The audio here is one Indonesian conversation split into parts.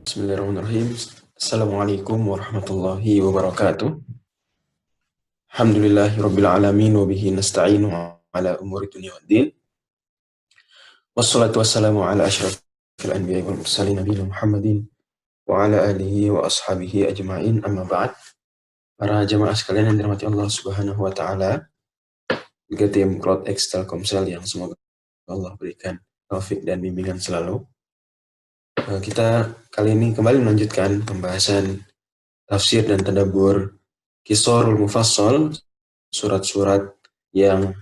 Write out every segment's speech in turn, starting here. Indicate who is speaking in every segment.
Speaker 1: Bismillahirrahmanirrahim. Assalamualaikum warahmatullahi wabarakatuh. Alhamdulillahirabbil alamin wa bihi nasta'inu ala umuri dunya waddin. Wassalatu wassalamu ala asyrafil anbiya'i wal mursalin nabiyina Muhammadin wa ala alihi wa ashabihi ajma'in, amma ba'd. Para jamaah sekalian yang dirahmati Allah Subhanahu wa taala, juga tim CloudX Telkomsel yang semoga Allah berikan taufik dan bimbingan selalu. Kita kali ini kembali melanjutkan pembahasan tafsir dan tadabbur Qisarul Mufassal, surat-surat yang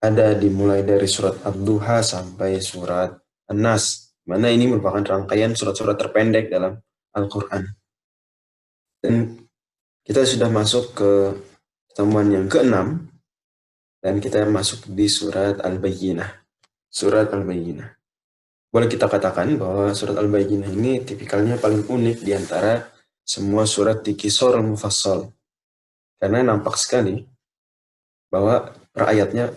Speaker 1: ada dimulai dari surat Ad-Duha sampai surat An-Nas, mana ini merupakan rangkaian surat-surat terpendek dalam Al-Quran. Dan kita sudah masuk ke pertemuan yang ke-6, dan kita masuk di surat Al-Bayyinah. Surat Al-Bayyinah. Boleh kita katakan bahwa surat Al-Bayyinah ini tipikalnya paling unik di antara semua surat di Qisarul Mufassal. Karena nampak sekali bahwa per ayatnya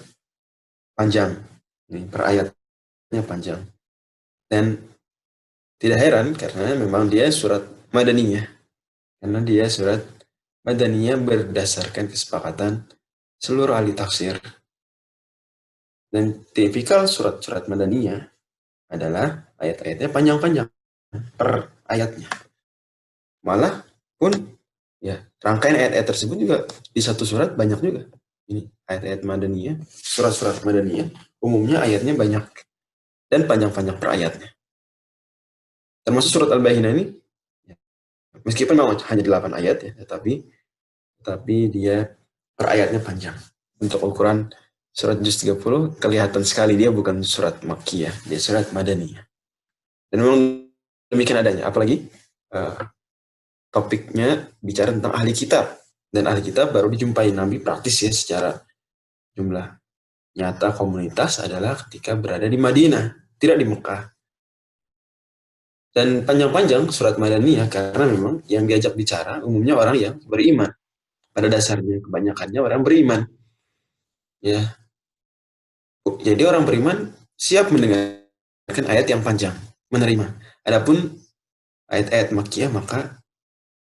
Speaker 1: panjang. Per ayatnya panjang. Dan tidak heran karena memang dia surat Madaniyah. Karena dia surat Madaniyah berdasarkan kesepakatan seluruh ahli tafsir. Dan tipikal surat-surat Madaniyah adalah ayat-ayatnya panjang-panjang per ayatnya. Malah pun ya, rangkaian ayat-ayat tersebut juga di satu surat banyak juga. Ini ayat-ayat Madaniyah, surat-surat Madaniyah, umumnya ayatnya banyak dan panjang-panjang per ayatnya. Termasuk surat Al-Bayyinah ini, ya, meskipun memang hanya 8 ayat ya, tetapi dia per ayatnya panjang. Untuk ukuran surat juz 30 kelihatan sekali dia bukan surat Makkiyah, dia surat Madaniyah. Dan memang demikian adanya, apalagi topiknya bicara tentang ahli kitab. Dan ahli kitab baru dijumpai Nabi praktis ya secara jumlah nyata komunitas adalah ketika berada di Madinah, tidak di Mekah. Dan panjang-panjang surat Madaniyah karena memang yang diajak bicara umumnya orang yang beriman. Pada dasarnya kebanyakannya orang beriman. Ya. Jadi orang beriman siap mendengarkan ayat yang panjang, menerima. Adapun ayat-ayat Makkiyah maka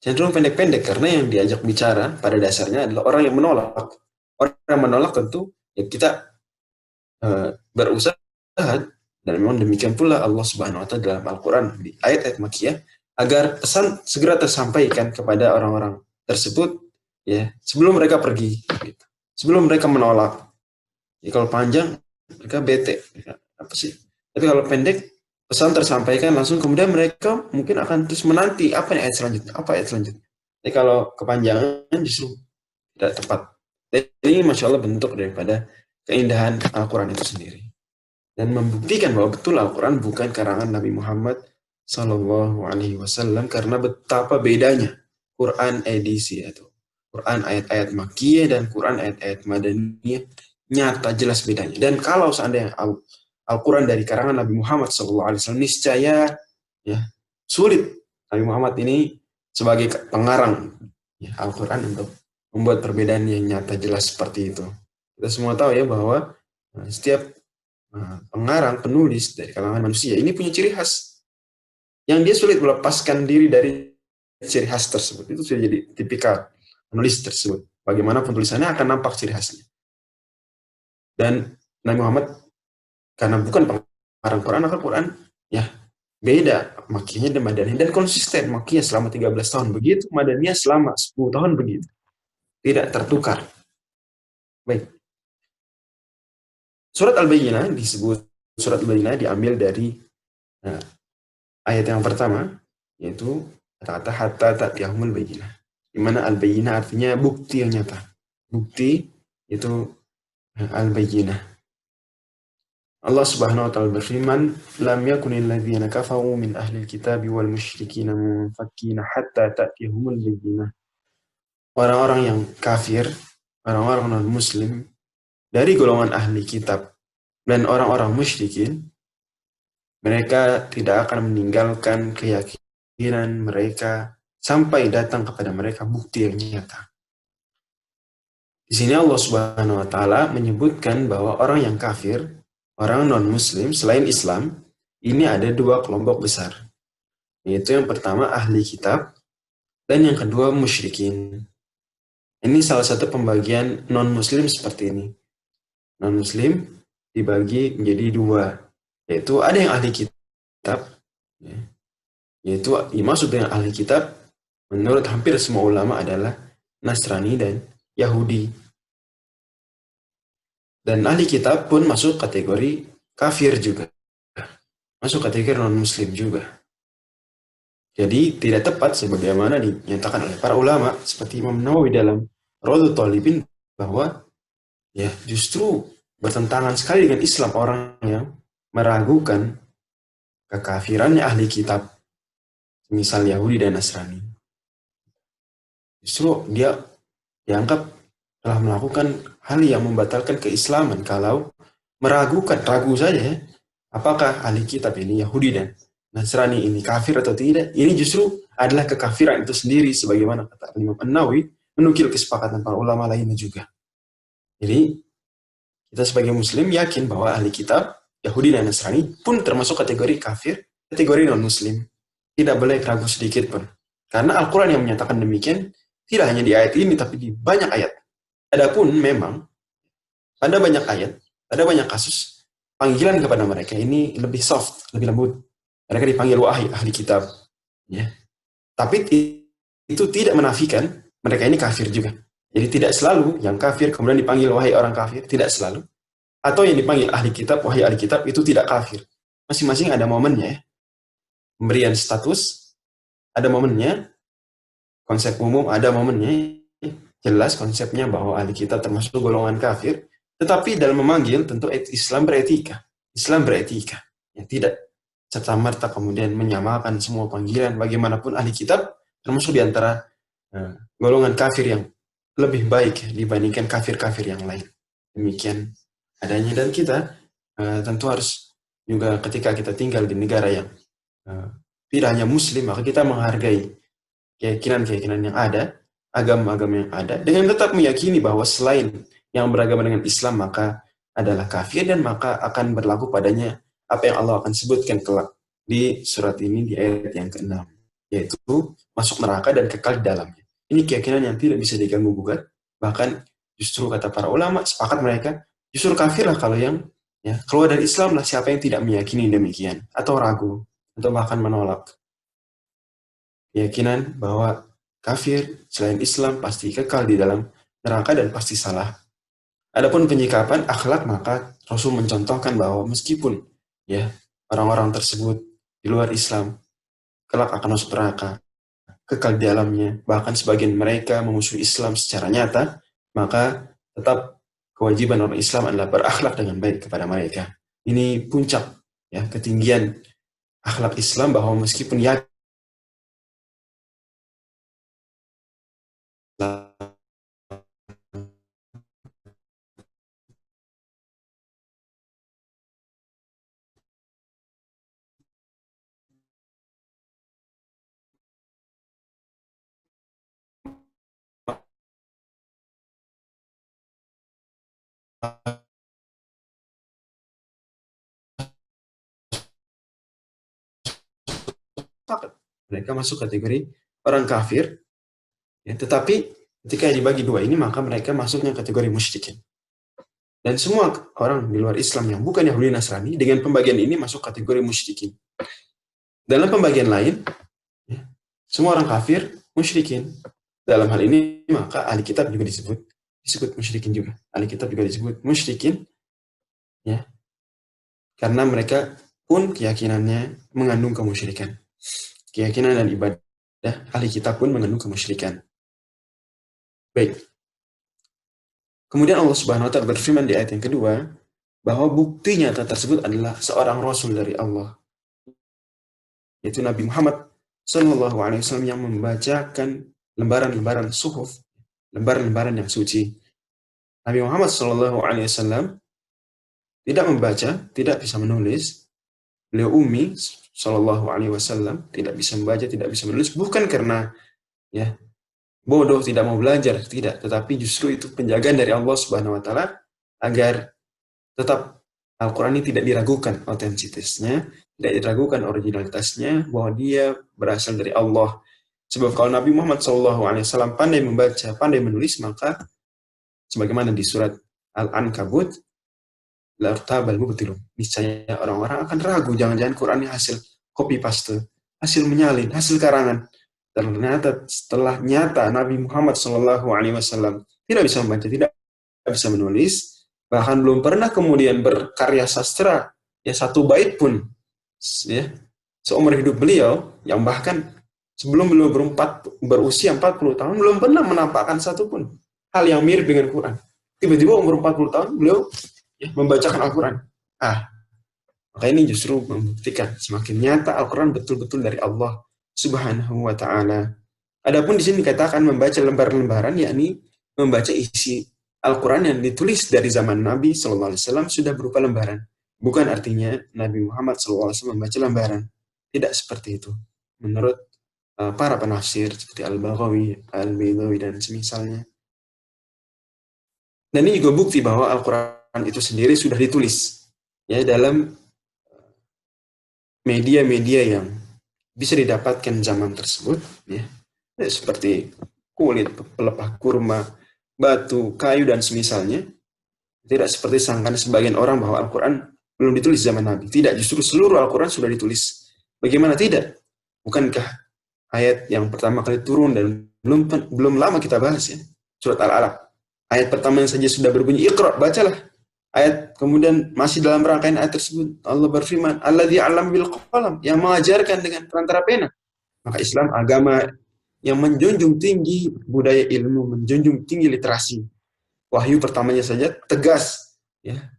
Speaker 1: cenderung pendek-pendek karena yang diajak bicara pada dasarnya adalah orang yang menolak. Orang yang menolak tentu ya kita berusaha, dan memang demikian pula Allah Subhanahu wa taala dalam Al-Qur'an di ayat-ayat Makkiyah agar pesan segera tersampaikan kepada orang-orang tersebut ya sebelum mereka pergi gitu. Sebelum mereka menolak. Ya, kalau panjang mereka bete, apa sih? Tapi kalau pendek pesan tersampaikan langsung, kemudian mereka mungkin akan terus menanti apa ayat selanjutnya, apa ayat selanjutnya. Jadi kalau kepanjangan justru tidak tepat. Jadi ini Masya Allah bentuk daripada keindahan Al-Quran itu sendiri. Dan membuktikan bahwa betul Al-Quran bukan karangan Nabi Muhammad SAW, karena betapa bedanya Quran edisi atau Quran ayat-ayat Makkiyah dan Quran ayat-ayat Madaniyah, nyata jelas bedanya. Dan kalau seandainya Al-Quran dari karangan Nabi Muhammad SAW, niscaya ya sulit Nabi Muhammad ini sebagai pengarang ya, Al-Quran untuk membuat perbedaan yang nyata jelas seperti itu. Kita semua tahu ya bahwa setiap pengarang, penulis dari kalangan manusia ini punya ciri khas yang dia sulit melepaskan diri dari ciri khas tersebut. Itu sudah jadi tipikal penulis tersebut. Bagaimanapun tulisannya akan nampak ciri khasnya. Dan Nabi Muhammad karena bukan pengarang Quran, maka Quran ya beda Makkiyahnya dan Madaniyah, dan konsisten. Makkiyah selama 13 tahun begitu, Madaniyah selama 10 tahun begitu. Tidak tertukar. Baik. Surat Al-Bayyinah disebut surat Al-Bayyinah diambil dari ayat yang pertama, yaitu kata-kata hatta ta'tiyahumul bayyinah. Di mana Al-Bayyinah artinya bukti yang nyata. Bukti itu Al-Bayyinah. Allah Subhanahu wa taala berfirman, "Lam yakunil ladzina kafaru min ahlil kitabi wal musyrikin munfakkina hatta ta'tiyahumul bayyinah." Orang-orang yang kafir, orang-orang non-muslim dari golongan ahli kitab dan orang-orang musyrikin, mereka tidak akan meninggalkan keyakinan mereka sampai datang kepada mereka bukti yang nyata. Di sini Allah Subhanahu wa taala menyebutkan bahwa orang yang kafir, orang non-muslim selain Islam, ini ada dua kelompok besar. yaitu yang pertama ahli kitab, dan yang kedua musyrikin. Ini salah satu pembagian non-muslim seperti ini. Non-muslim dibagi menjadi dua, yaitu ada yang ahli kitab, yaitu dimaksud dengan ahli kitab menurut hampir semua ulama adalah Nasrani dan Yahudi. Dan ahli kitab pun masuk kategori kafir juga, masuk kategori non-muslim juga. Jadi tidak tepat sebagaimana dinyatakan oleh para ulama seperti Imam Nawawi dalam Riyadhut Thalibin bahwa ya justru bertentangan sekali dengan Islam orang yang meragukan kekafirannya ahli kitab, misal Yahudi dan Nasrani. Justru dia dianggap telah melakukan hal yang membatalkan keislaman kalau meragukan, ragu saja ya, apakah ahli kitab ini Yahudi dan Nasrani ini kafir atau tidak. Ini justru adalah kekafiran itu sendiri, sebagaimana kata Imam An-Nawawi menukil kesepakatan para ulama lainnya juga. Jadi kita sebagai muslim yakin bahwa ahli kitab Yahudi dan Nasrani pun termasuk kategori kafir, kategori non-muslim. Tidak boleh ragu sedikit pun. Karena Al-Quran yang menyatakan demikian tidak hanya di ayat ini, tapi di banyak ayat. Adapun memang pada banyak ayat, ada banyak kasus panggilan kepada mereka ini lebih soft, lebih lembut. Mereka dipanggil wahai ahli kitab. Ya. Tapi itu tidak menafikan mereka ini kafir juga. Jadi tidak selalu yang kafir kemudian dipanggil wahai orang kafir, tidak selalu. Atau yang dipanggil ahli kitab, wahai ahli kitab, itu tidak kafir. Masing-masing ada momennya ya. Pemberian status, ada momennya. Konsep umum ada momennya. Jelas konsepnya bahwa ahli kitab termasuk golongan kafir. Tetapi dalam memanggil tentu Islam beretika. Islam beretika. Ya, tidak serta-merta kemudian menyamakan semua panggilan. Bagaimanapun ahli kitab termasuk di antara golongan kafir yang lebih baik dibandingkan kafir-kafir yang lain. Demikian adanya, dan kita tentu harus juga ketika kita tinggal di negara yang tidak hanya muslim, maka kita menghargai keyakinan-keyakinan yang ada, agama-agama yang ada, dengan tetap meyakini bahwa selain yang beragama dengan Islam maka adalah kafir, dan maka akan berlaku padanya apa yang Allah akan sebutkan kelak di surat ini di ayat yang ke-6, yaitu masuk neraka dan kekal di dalamnya. Ini keyakinan yang tidak bisa diganggu-gugat. Bahkan justru kata para ulama, sepakat mereka, justru kafir lah kalau yang keluar dari Islam lah siapa yang tidak meyakini demikian, atau ragu, atau bahkan menolak. Keyakinan bahwa kafir selain Islam pasti kekal di dalam neraka dan pasti salah. Adapun penyikapan akhlak, maka Rasul mencontohkan bahwa meskipun orang-orang tersebut di luar Islam kelak akan masuk neraka, kekal di dalamnya, bahkan sebagian mereka memusuhi Islam secara nyata, maka tetap kewajiban orang Islam adalah berakhlak dengan baik kepada mereka. Ini puncak ketinggian akhlak Islam, bahwa meskipun mereka masuk kategori orang kafir, tetapi ketika dibagi dua ini, maka mereka masuknya kategori musyrikin. Dan semua orang di luar Islam yang bukan Yahudi Nasrani dengan pembagian ini masuk kategori musyrikin. Dalam pembagian lain, semua orang kafir musyrikin. Dalam hal ini maka ahli kitab juga disebut musyrikin juga. Ahli kitab juga disebut musyrikin, karena mereka pun keyakinannya mengandung kemusyrikan. Keyakinan dan ibadah ahli kitab pun mengandung kemusyrikan. Baik. Kemudian Allah Subhanahu wa taala berfirman di ayat yang kedua bahwa bukti nyata tersebut adalah seorang rasul dari Allah, yaitu Nabi Muhammad sallallahu alaihi wasallam, yang membacakan lembaran-lembaran suhuf, lembaran-lembaran yang suci. Nabi Muhammad sallallahu alaihi wasallam tidak membaca, tidak bisa menulis. Beliau ummi sallallahu alaihi wasallam, tidak bisa membaca, tidak bisa menulis, bukan karena bodoh, tidak mau belajar, tidak, tetapi justru itu penjagaan dari Allah Subhanahu wa taala agar tetap Al-Quran ini tidak diragukan otentisitasnya, tidak diragukan originalitasnya, bahwa dia berasal dari Allah. Sebab kalau Nabi Muhammad SAW pandai membaca, pandai menulis, maka sebagaimana di surat Al-Ankabut, lartabal mubtilun. Niscaya orang-orang akan ragu, jangan-jangan Quran ini hasil copy paste, hasil menyalin, hasil karangan. Ternyata setelah nyata Nabi Muhammad SAW tidak bisa membaca, tidak bisa menulis, bahkan belum pernah kemudian berkarya sastra, ya satu bait pun, ya seumur hidup beliau, yang bahkan sebelum beliau berusia 40 tahun belum pernah menampakkan satu pun hal yang mirip dengan Quran. Tiba-tiba umur 40 tahun beliau membacakan Al-Quran. Maka ini justru membuktikan semakin nyata Al-Quran betul-betul dari Allah Subhanahu wa Ta'ala. Adapun di sini dikatakan membaca lembar-lembaran, yakni membaca isi Al-Quran yang ditulis dari zaman Nabi SAW sudah berupa lembaran. Bukan artinya Nabi Muhammad SAW membaca lembaran. Tidak seperti itu. Menurut para penafsir seperti Al-Baghawi, Al-Baydawi, dan semisalnya. Dan ini juga bukti bahwa Al-Quran itu sendiri sudah ditulis ya dalam media-media yang bisa didapatkan zaman tersebut, ya seperti kulit, pelepah kurma, batu, kayu, dan semisalnya. Tidak seperti sangkaan sebagian orang bahwa Al-Quran belum ditulis zaman Nabi. Tidak, justru seluruh Al-Quran sudah ditulis. Bagaimana tidak? Bukankah ayat yang pertama kali turun dan belum lama kita bahas ya, surat Al-Alaq. Ayat pertamanya saja sudah berbunyi Iqra, bacalah. Ayat kemudian masih dalam rangkaian ayat tersebut Allah berfirman, Alladzi 'allama bil qalam, yang mengajarkan dengan perantara pena. Maka Islam agama yang menjunjung tinggi budaya ilmu, menjunjung tinggi literasi. Wahyu pertamanya saja tegas ya,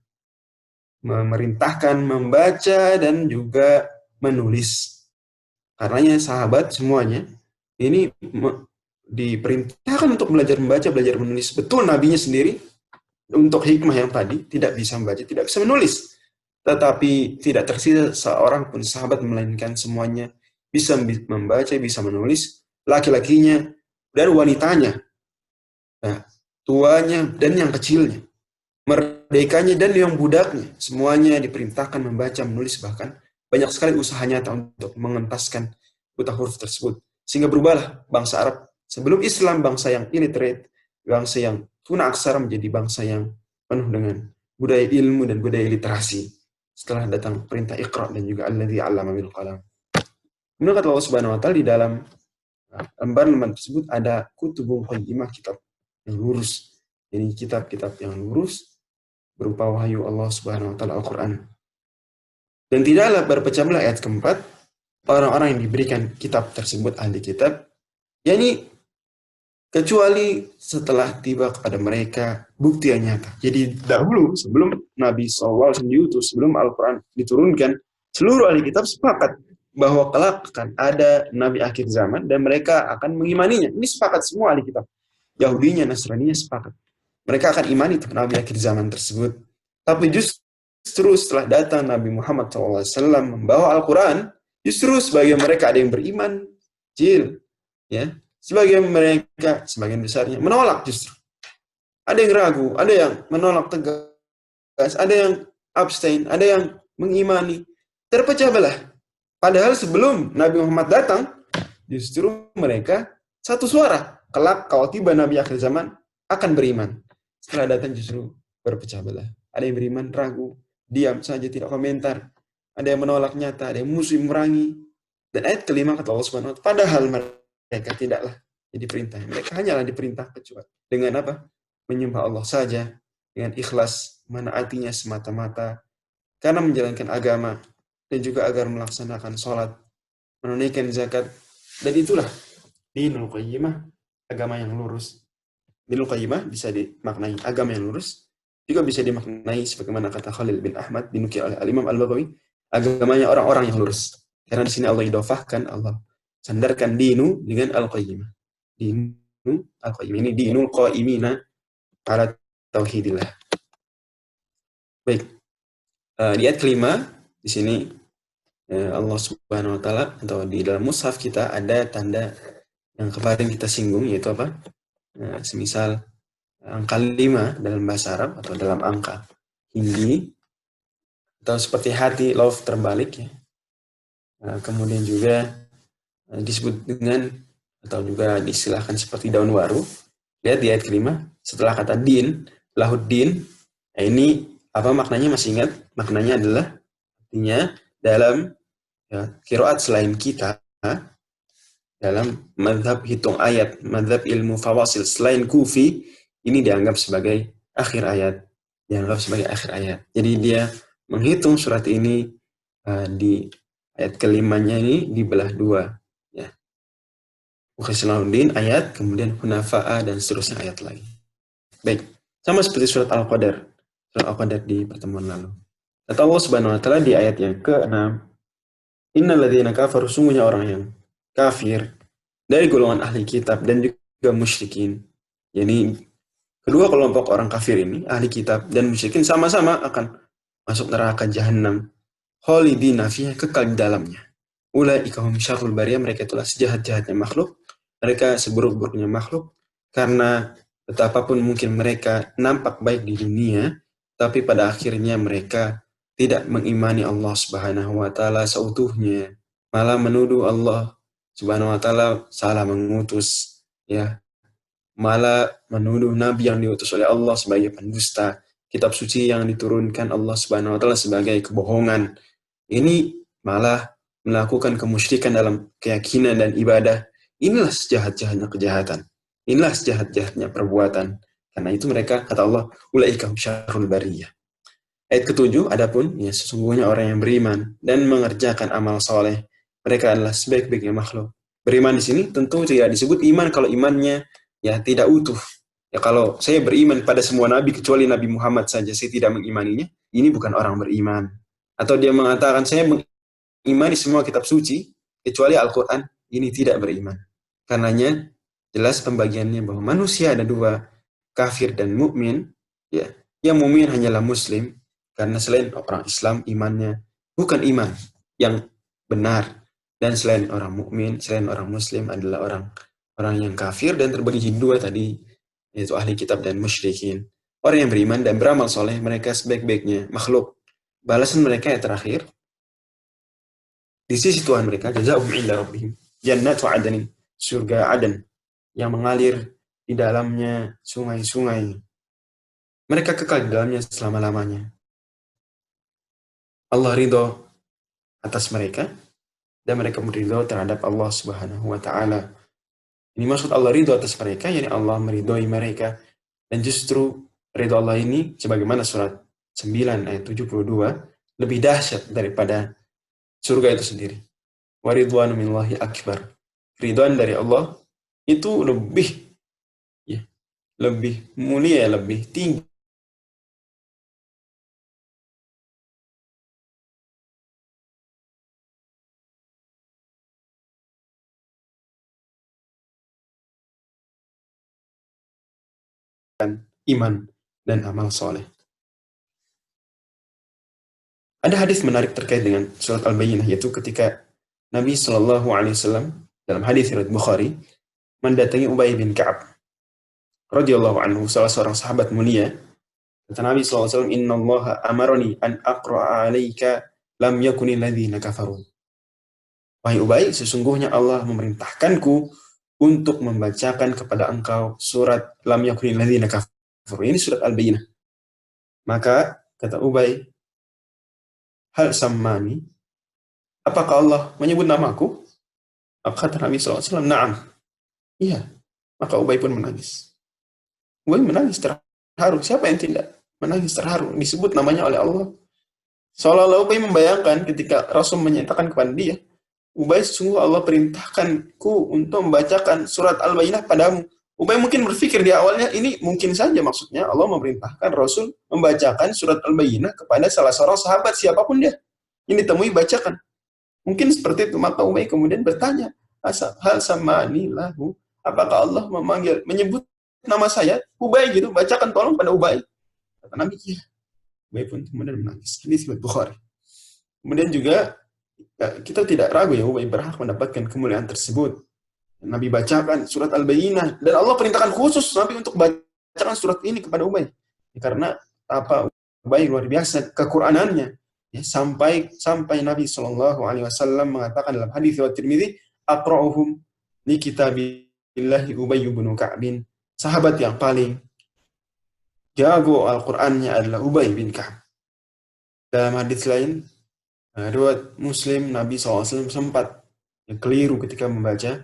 Speaker 1: memerintahkan membaca dan juga menulis. Karenanya sahabat semuanya ini diperintahkan untuk belajar membaca, belajar menulis. Betul nabinya sendiri untuk hikmah yang tadi tidak bisa membaca, tidak bisa menulis. Tetapi tidak tersisa seorang pun sahabat melainkan semuanya bisa membaca, bisa menulis. Laki-lakinya dan wanitanya, nah, tuanya dan yang kecilnya, merdekanya dan yang budaknya, semuanya diperintahkan membaca, menulis, bahkan banyak sekali usaha nyata untuk mengentaskan buta huruf tersebut. Sehingga berubahlah bangsa Arab sebelum Islam, bangsa yang illiterate, bangsa yang tuna aksara, menjadi bangsa yang penuh dengan budaya ilmu dan budaya literasi. Setelah datang perintah Iqra dan juga Alladzi 'allama bil qalam. Menurut kata Allah Subhanahu wa Ta'ala, di dalam lembar-lembar tersebut ada kutubul qayyimah, kitab yang lurus. Jadi kitab-kitab yang lurus berupa wahyu Allah Subhanahu wa Ta'ala, Al-Quran. Dan tidaklah berpecah belah ayat keempat, orang-orang yang diberikan kitab tersebut ahli kitab, yakni kecuali setelah tiba kepada mereka bukti yang nyata. Jadi dahulu sebelum Nabi SAW diutus, sebelum Al-Quran diturunkan, seluruh ahli kitab sepakat bahwa kelak akan ada Nabi akhir zaman dan mereka akan mengimaninya. Ini sepakat semua ahli kitab. Yahudinya, Nasraninya sepakat. Mereka akan imani itu Nabi akhir zaman tersebut. Tapi justru setelah datang Nabi Muhammad SAW membawa Al-Quran, justru sebagian mereka ada yang beriman, ya, sebagian mereka, sebagian besarnya menolak justru. Ada yang ragu, ada yang menolak tegas, ada yang abstain, ada yang mengimani. Terpecah belah. Padahal sebelum Nabi Muhammad datang, justru mereka satu suara. Kelak kalau tiba Nabi akhir zaman akan beriman. Setelah datang justru berpecah belah. Ada yang beriman ragu, diam saja tidak komentar. Ada yang menolak nyata, ada yang musuh memerangi. Dan ayat kelima kata Allah Subhanahu wa Ta'ala, padahal mereka tidaklah jadi perintah. Mereka hanyalah diperintah kecuali dengan apa? Menyembah Allah saja dengan ikhlas, menaatinya semata-mata karena menjalankan agama, dan juga agar melaksanakan sholat, menunaikan zakat. Dan itulah dinul qayyimah, agama yang lurus. Dinul qayyimah bisa dimaknai agama yang lurus, juga bisa dimaknai sebagaimana kata Khalil bin Ahmad dinukil oleh Al-Imam Al-Baghawi, agamanya orang-orang yang lurus. Karena di sini Allah idhofahkan, Allah sandarkan dinu dengan al-qayyimah. Dinu al-qayyimah, ini dinul qayyimina ala tauhidillah. Baik. Di ayat kelima di sini Allah Subhanahu wa Ta'ala, atau di dalam mushaf kita ada tanda yang kemarin kita singgung, yaitu apa? Semisal angka 5 dalam bahasa Arab atau dalam angka Hindi atau seperti hati, love terbalik ya. Kemudian juga disebut dengan atau juga diistilahkan seperti daun waru. Lihat di ayat kelima, setelah kata din, lahuddin, nah ini apa maknanya masih ingat? Maknanya adalah artinya dalam ya, qiraat selain kita, dalam madhab hitung ayat, madhab ilmu fawasil selain kufi, ini dianggap sebagai akhir ayat. Dianggap sebagai akhir ayat. Jadi dia menghitung surat ini di ayat kelimanya ini dibelah dua. Ya. Mukhlisalahuddin ayat, kemudian hunafa'a dan seterusnya ayat lagi. Baik, sama seperti surat Al-Qadar. Surat Al-Qadar di pertemuan lalu. Kata Allah Subhanahu wa taala di ayat yang ke-6, innal ladzina kafaru, sungguhnya orang yang kafir dari golongan ahli kitab dan juga musyrikin. Jadi kedua kelompok orang kafir ini, ahli kitab dan musyrikin, sama-sama akan masuk neraka jahanam. Khalidina fiha, kekal di dalamnya. Ulaika hum syarrul bariyah, mereka itulah sejahat-jahatnya makhluk, mereka seburuk-buruknya makhluk, karena betapapun mungkin mereka nampak baik di dunia, tapi pada akhirnya mereka tidak mengimani Allah Subhanahu wa taala seutuhnya, malah menuduh Allah Subhanahu wa taala salah mengutus, ya, malah menuduh nabi yang diutus oleh Allah sebagai pendusta, kitab suci yang diturunkan Allah Subhanahu wa taala sebagai kebohongan. Ini malah melakukan kemusyrikan dalam keyakinan dan ibadah. Inilah sejahat-jahatnya kejahatan. Inilah sejahat-jahatnya perbuatan. Karena itu mereka, kata Allah, ulaika hum syarrul bariyah. Ayat ketujuh, adapun ya sesungguhnya orang yang beriman dan mengerjakan amal soleh, mereka adalah sebaik-baiknya makhluk. Beriman di sini tentu tidak disebut iman kalau imannya ya tidak utuh. Ya kalau saya beriman pada semua nabi kecuali Nabi Muhammad saja, saya tidak mengimaninya, ini bukan orang beriman. Atau dia mengatakan saya mengimani semua kitab suci kecuali Al-Quran, ini tidak beriman. Karenanya jelas pembagiannya bahwa manusia ada dua, kafir dan mukmin. Ya, yang mukmin hanyalah muslim, karena selain orang Islam imannya bukan iman yang benar, dan selain orang mukmin, selain orang muslim adalah orang yang kafir dan terbagi jadi dua tadi, yaitu ahli kitab dan musyrikin. Orang yang beriman dan beramal soleh, mereka sebaik-baiknya makhluk. Balasan mereka yang terakhir di sisi Tuhan mereka, jazaa'uhum 'inda rabbihim jannatu 'adnin, surga Aden yang mengalir di dalamnya sungai-sungai. Mereka kekal di dalamnya selama-lamanya. Allah ridho atas mereka dan mereka meridho terhadap Allah Subhanahu wa taala. Ini maksud Allah ridho atas mereka, yakni Allah meridhoi mereka. Dan justru ridho Allah ini sebagaimana surat 9 ayat 72 lebih dahsyat daripada surga itu sendiri. Wa ridwanu minallahi akbar. Ridwan dari Allah itu lebih mulia, lebih tinggi iman dan amal soleh. Ada hadis menarik terkait dengan surat Al-Bayyinah, yaitu ketika Nabi Shallallahu Alaihi Wasallam dalam hadis riwayat Bukhari mendatangi Ubay bin Ka'ab radhiyallahu anhu, salah seorang sahabat mulia. Kata Nabi Shallallahu Alaihi Wasallam, Inna Allah amaroni an aqra'a alaika lam yakunil ladzina kafaru. Wahai Ubay, sesungguhnya Allah memerintahkanku untuk membacakan kepada engkau surat lam yakunil ladzina kafaru. Ini surat Al-Bayyinah. Maka kata Ubay, hal sammani, apakah Allah menyebut namaku? Kata Nabi SAW, na'am. Iya. Maka Ubay pun menangis. Ubay menangis terharu. Siapa yang tidak menangis terharu? Disebut namanya oleh Allah. Seolah-olah Ubay membayangkan ketika Rasul menyatakan kepada dia, Ubay, sungguh Allah perintahkanku untuk membacakan surat Al-Bayyinah padamu. Ubay mungkin berpikir di awalnya, ini mungkin saja maksudnya Allah memerintahkan Rasul membacakan surat Al-Bayyinah kepada salah seorang sahabat, siapapun dia. Ini ditemui, bacakan. Mungkin seperti itu. Maka Ubay kemudian bertanya, hal samani lahu, apakah Allah menyebut nama saya? Ubay gitu, bacakan tolong pada Ubay. Kata Nabi, iya. Ubay pun kemudian menangis. Ini riwayat Bukhari. Kemudian juga kita tidak ragu ya, Ubay berhak mendapatkan kemuliaan tersebut. Nabi bacakan surat Al-Bayyinah, dan Allah perintahkan khusus Nabi untuk bacakan surat ini kepada Ubay. Karena apa, Ubay luar biasa kequranannya. Ya, sampai Nabi Shallallahu Alaihi Wasallam mengatakan dalam hadis riwayat Tirmidzi, "Aqra'uhum li kitabillahi Ubay bin Ka'bin." Sahabat yang paling jago Al-Qur'annya adalah Ubay bin Ka'ab. Dalam hadis lain, riwayat Muslim, Nabi SAW sempat keliru ketika membaca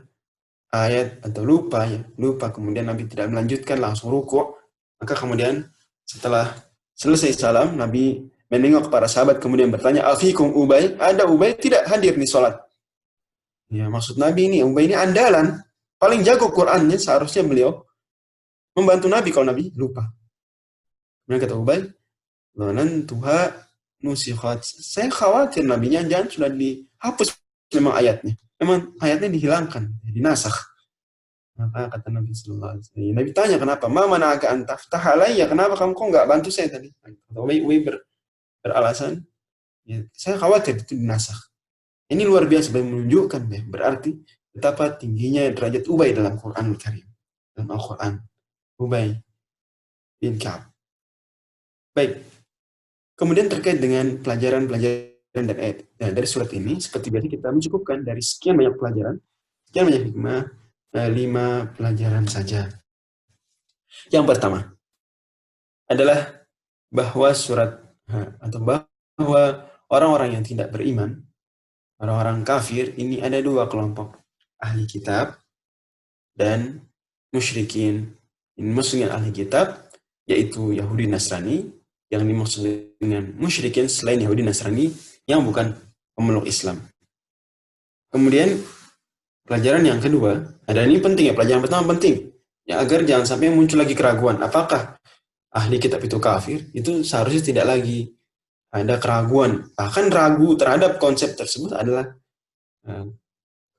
Speaker 1: ayat atau lupa kemudian Nabi tidak melanjutkan, langsung rukuk. Maka kemudian setelah selesai salam, Nabi menengok para sahabat kemudian bertanya, "Akhikum Ubay, ada Ubay tidak hadir di sholat?" Ya, maksud Nabi ini, Ubay ini andalan, paling jago Qur'annya, seharusnya beliau membantu Nabi kalau Nabi lupa. Kemudian kata Ubay, "Tuha nusikhat." Saya khawatir nabinya jangan sudah dihapus memang ayatnya. Memang ayatnya dihilangkan, dinasakh. Maka kata Nabi sallallahu alaihi wasallam, Nabi tanya kenapa? "Ma mana'aka an taftaha alayya?" Kenapa kamu kok enggak bantu saya tadi? Kata Ubay beralasan, ya, saya khawatir itu dinasakh. Ini luar biasa, menunjukkan ya, berarti betapa tingginya derajat Ubay dalam Quranul Karim, dalam Al-Quran. Ubay bin Ka'ab. Baik. Kemudian terkait dengan pelajaran-pelajaran dan ayat dari surat ini, seperti biasa kita mencukupkan dari sekian banyak pelajaran, sekian banyak hikmah, 5 pelajaran saja. Yang pertama adalah bahwa bahwa orang-orang yang tidak beriman, orang-orang kafir ini ada 2 kelompok, ahli kitab dan musyrikin. Ini maksudnya ahli kitab yaitu Yahudi Nasrani, yang dimaksud dengan musyrikin selain Yahudi Nasrani yang bukan pemeluk Islam. Kemudian pelajaran yang kedua, ini penting ya, pelajaran pertama penting, ya, agar jangan sampai muncul lagi keraguan, apakah ahli kitab itu kafir, itu seharusnya tidak lagi ada keraguan, bahkan ragu terhadap konsep tersebut adalah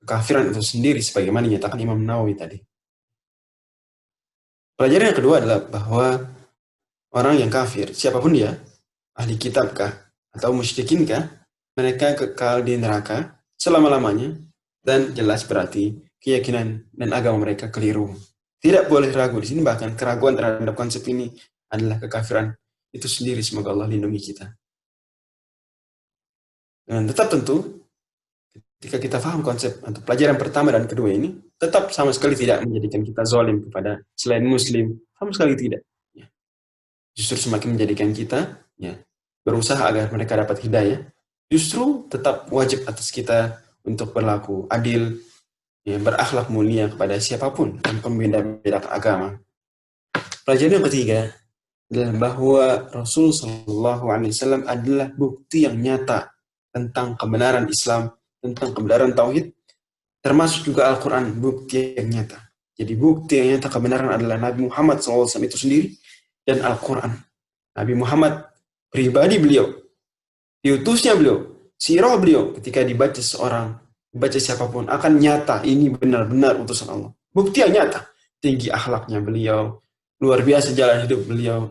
Speaker 1: kekafiran itu sendiri, sebagaimana dinyatakan Imam Nawawi tadi. Pelajaran yang kedua adalah bahwa orang yang kafir, siapapun dia, ahli kitabkah atau musyrikinkah, mereka kekal di neraka selama-lamanya, dan jelas berarti keyakinan dan agama mereka keliru. Tidak boleh ragu di sini, bahkan keraguan terhadap konsep ini adalah kekafiran itu sendiri. Semoga Allah lindungi kita. Dan tetap tentu, ketika kita paham konsep atau pelajaran pertama dan kedua ini, tetap sama sekali tidak menjadikan kita zalim kepada selain Muslim, sama sekali tidak. Justru semakin menjadikan kita berusaha agar mereka dapat hidayah. Justru tetap wajib atas kita untuk berlaku adil, berakhlak mulia kepada siapapun tanpa membeda-bedakan agama. Pelajaran yang ketiga adalah bahwa Rasul Shallallahu Alaihi Wasallam adalah bukti yang nyata tentang kebenaran Islam, tentang kebenaran tauhid, termasuk juga Al-Quran, bukti yang nyata. Jadi bukti yang nyata kebenaran adalah Nabi Muhammad SAW itu sendiri dan Al-Quran. Nabi Muhammad pribadi beliau, diutusnya beliau, sirah beliau, ketika dibaca siapapun akan nyata ini benar-benar utusan Allah. Bukti yang nyata, tinggi akhlaknya beliau, luar biasa jalan hidup beliau.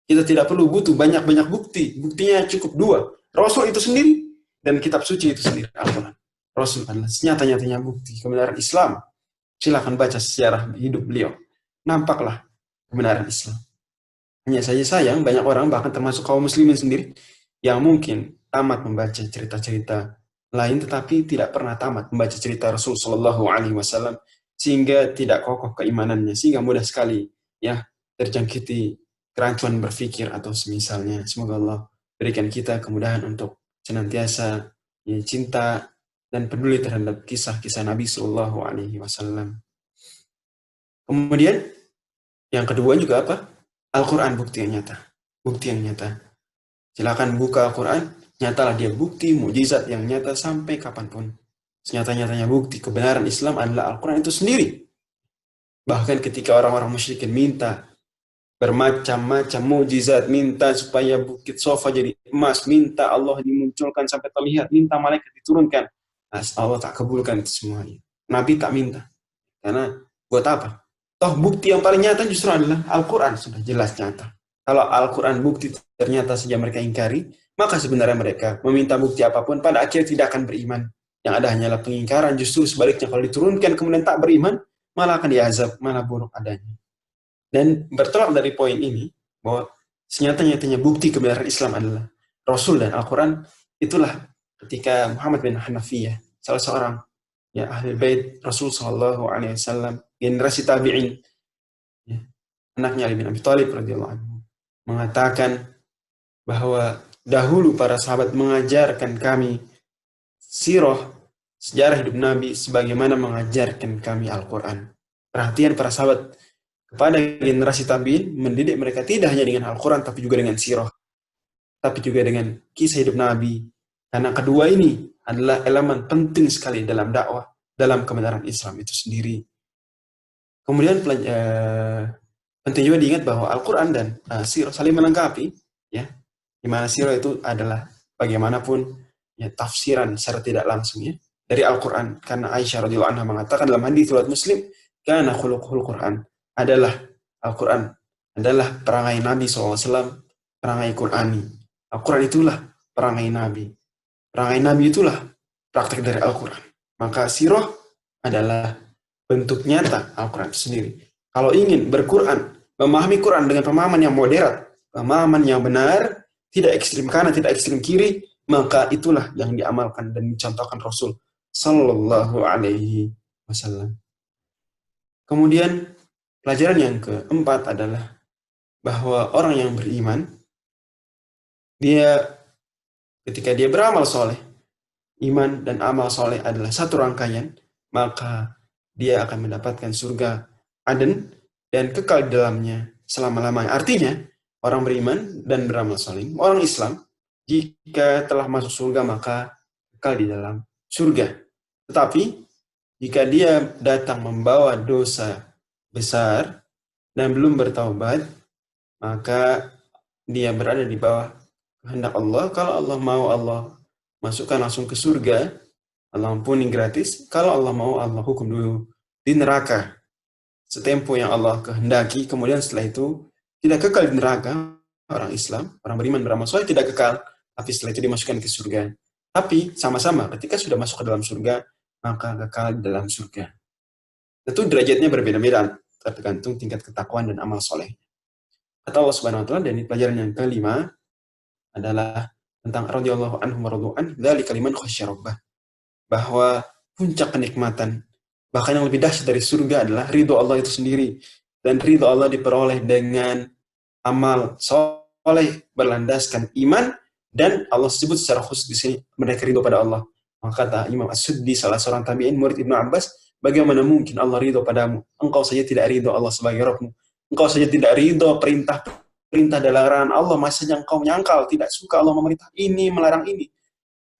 Speaker 1: Kita tidak perlu butuh banyak-banyak bukti, buktinya cukup 2, Rasul itu sendiri dan kitab suci itu sendiri, Al-Quran. Rasul adalah senyata-nyatanya bukti kebenaran Islam. Silakan baca sejarah hidup beliau, nampaklah kebenaran Islam. Hanya saja sayang, banyak orang, bahkan termasuk kaum muslimin sendiri, yang mungkin tamat membaca cerita-cerita lain, tetapi tidak pernah tamat membaca cerita Rasul Shallallahu Alaihi Wasallam, sehingga tidak kokoh keimanannya, sehingga mudah sekali terjangkiti kerancuan berpikir atau semisalnya. Semoga Allah berikan kita kemudahan untuk senantiasa cinta dan peduli terhadap kisah-kisah Nabi Shallallahu Alaihi Wasallam. Kemudian yang kedua juga apa? Al-Quran, bukti yang nyata. Bukti yang nyata. Silakan buka Al-Quran, nyatalah dia bukti, mukjizat yang nyata sampai kapanpun. Senyata-nyatanya bukti kebenaran Islam adalah Al-Quran itu sendiri. Bahkan ketika orang-orang musyrikin minta bermacam-macam mukjizat, minta supaya bukit Sofa jadi emas, minta Allah dimunculkan sampai terlihat, minta malaikat diturunkan, Allah tak kabulkan itu semuanya. Nabi tak minta. Karena buat apa? Toh bukti yang paling nyata justru adalah Al-Quran, sudah jelas nyata. Kalau Al-Quran bukti ternyata saja mereka ingkari, maka sebenarnya mereka meminta bukti apapun, pada akhirnya tidak akan beriman. Yang ada hanyalah pengingkaran, justru sebaliknya kalau diturunkan kemudian tak beriman, malah akan diazab, malah buruk adanya. Dan bertolak dari poin ini, bahwa senyata-nyatanya bukti kebenaran Islam adalah Rasul dan Al-Quran, itulah ketika Muhammad bin Hanafiyah, salah seorang ya ahli bait Rasul Shallallahu Alaihi Wasallam, generasi tabi'in, ya, anaknya Ali bin Abi Thalib radhiyallahu anhu, mengatakan bahwa dahulu para sahabat mengajarkan kami sirah, sejarah hidup Nabi sebagaimana mengajarkan kami Al-Quran. Perhatian para sahabat kepada generasi tabi'in, mendidik mereka tidak hanya dengan Al-Quran tapi juga dengan sirah, tapi juga dengan kisah hidup Nabi. Karena kedua ini adalah elemen penting sekali dalam dakwah, dalam kebenaran Islam itu sendiri. Kemudian penting juga diingat bahwa Al-Quran dan sirah saling melengkapi, ya, di mana sirah itu adalah bagaimanapun ya tafsiran secara tidak langsung ya dari Al-Quran. Karena Aisyah radhiyallahu anha mengatakan dalam hadis riwayat Muslim, kana khuluquhul Quran, adalah Al-Quran adalah perangai Nabi SAW, perangai Qurani. Al-Quran itulah perangai Nabi. Perangai Nabi itulah praktek dari Al-Quran. Maka sirah adalah bentuk nyata Al-Quran itu sendiri. Kalau ingin berquran, memahami Quran dengan pemahaman yang moderat, pemahaman yang benar, tidak ekstrim kanan, tidak ekstrim kiri, maka itulah yang diamalkan dan dicontohkan Rasul Sallallahu Alaihi Wasallam. Kemudian pelajaran yang keempat adalah bahwa orang yang beriman, dia ketika dia beramal soleh, iman dan amal soleh adalah satu rangkaian, maka dia akan mendapatkan surga Aden dan kekal di dalamnya selama-lamanya. Artinya, orang beriman dan beramal soleh, orang Islam, jika telah masuk surga maka kekal di dalam surga. Tetapi, jika dia datang membawa dosa besar dan belum bertaubat, maka dia berada di bawah kehendak Allah. Kalau Allah mau, Allah masukkan langsung ke surga, Allah ampuni gratis. Kalau Allah mau, Allah hukum dulu di neraka setempo yang Allah kehendaki. Kemudian setelah itu tidak kekal di neraka. Orang Islam, orang beriman beramal soleh tidak kekal, tapi setelah itu dimasukkan ke surga. Tapi sama-sama ketika sudah masuk ke dalam surga, maka kekal di dalam surga. Tentu derajatnya berbeda-beda tergantung tingkat ketakwaan dan amal soleh. Kata Allah Subhanahu wa taala, dan pelajaran yang kelima adalah tentang radhiyallahu anhum wa radu an, dzalika liman khasyya rabbah. Bahwa puncak kenikmatan, bahkan yang lebih dahsyat dari surga adalah ridho Allah itu sendiri. Dan ridho Allah diperoleh dengan amal soleh berlandaskan iman, dan Allah sebut secara khusus di sini mereka ridho pada Allah. Maka kata Imam As-Suddi, salah seorang tabi'in murid Ibnu Abbas, bagaimana mungkin Allah ridho padamu? Engkau saja tidak ridho Allah sebagai Rabbmu. Engkau saja tidak ridho perintah dan larangan Allah, masanya engkau menyangkal tidak suka Allah memerintah ini, melarang ini.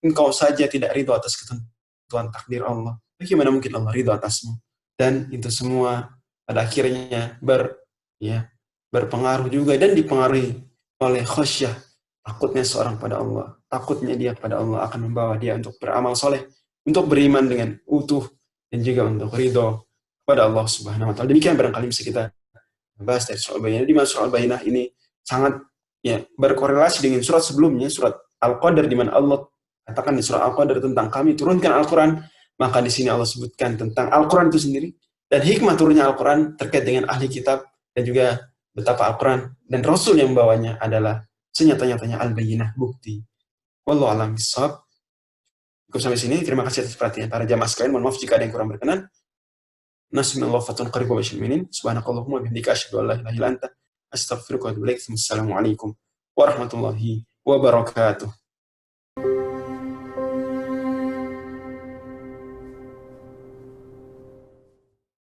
Speaker 1: Engkau saja tidak ridho atas ketentuan takdir Allah. Bagaimana mungkin Allah ridho atasmu? Dan itu semua pada akhirnya berpengaruh juga dan dipengaruhi oleh khasyah, takutnya seorang pada Allah. Takutnya dia pada Allah akan membawa dia untuk beramal soleh, untuk beriman dengan utuh, dan juga untuk ridho kepada Allah Subhanahu wa taala. Demikian barangkali bisa kita bahas dari surah Al-Bayyinah. Di mana surah Al-Bayyinah ini sangat berkorelasi dengan surat sebelumnya, surat Al-Qadar, di mana Allah katakan di surah Al-Qadar tentang kami turunkan Al-Quran. Maka di sini Allah sebutkan tentang Al-Quran itu sendiri dan hikmah turunnya Al-Quran terkait dengan ahli kitab, dan juga betapa Al-Quran dan Rasul yang membawanya adalah senyata-nyatanya Al-Bayyinah, bukti. Wallahu a'lam bishawab. Cukup sampai sini. Terima kasih atas perhatian para jamaah sekalian. Mohon maaf jika ada yang kurang berkenan. Nasmillah fatun qarib wa bashir minin. Subhanakallahumma bihamdika asyhadu an la ilaha illa anta astaghfiruka wa atubu ilaik. Assalamualaikum warahmatullahi wabarakatuh.